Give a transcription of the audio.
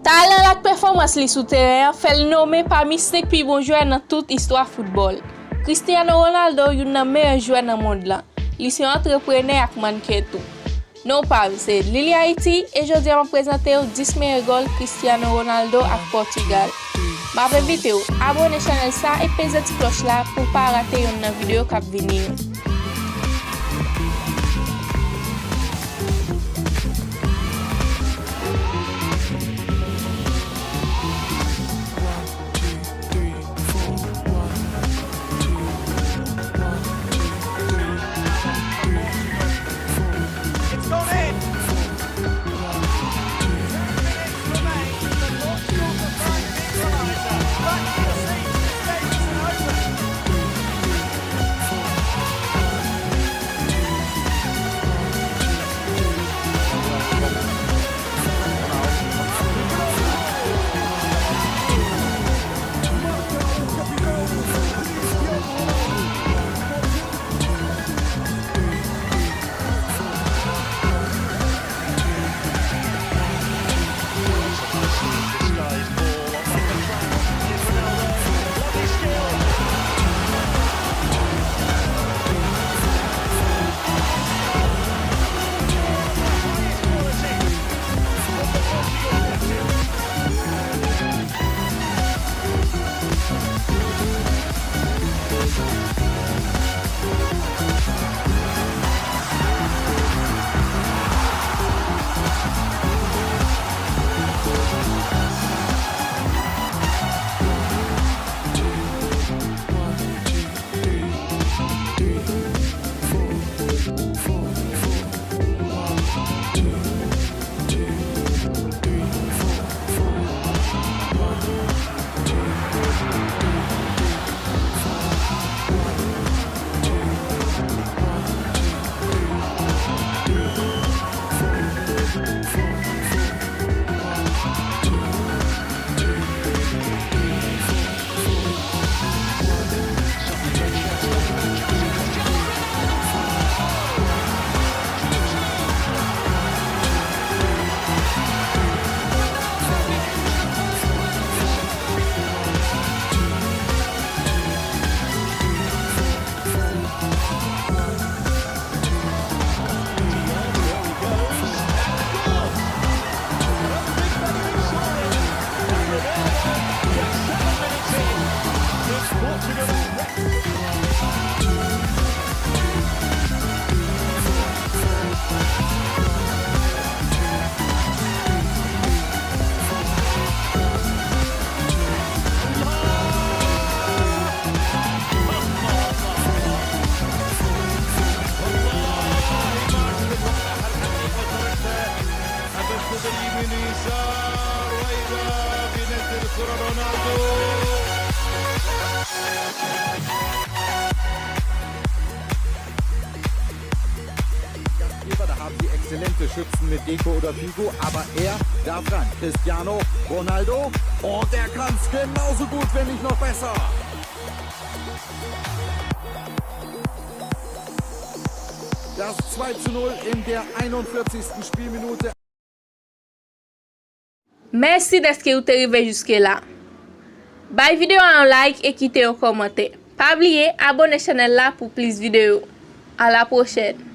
Talent ak performans li sou teren fel nomme parmi 5 pi bon joueur nan tout histoire football. Cristiano Ronaldo yon nan meilleur joueur nan monde lan. Li se entrepreneur ak mannequin tout. Non pa, c'est Lili Haiti et jodi a présenter 10 meilleurs goals Cristiano Ronaldo ak Portugal. Ma invite ou abonner channel ça et peser ti cloche là pour pas rater yon nan vidéo kap vini. Da haben sie exzellente Schützen mit Deco oder Figo, aber er darf ran. Cristiano Ronaldo und er kann es genauso gut, wenn nicht noch besser. Das 2:0 in der 41. Spielminute. Merci d'être ou arrivé jusque là. Bay vidéo en like et quittez un commentaire. Pas oublier abonner channel là pour plus vidéos. À la prochaine.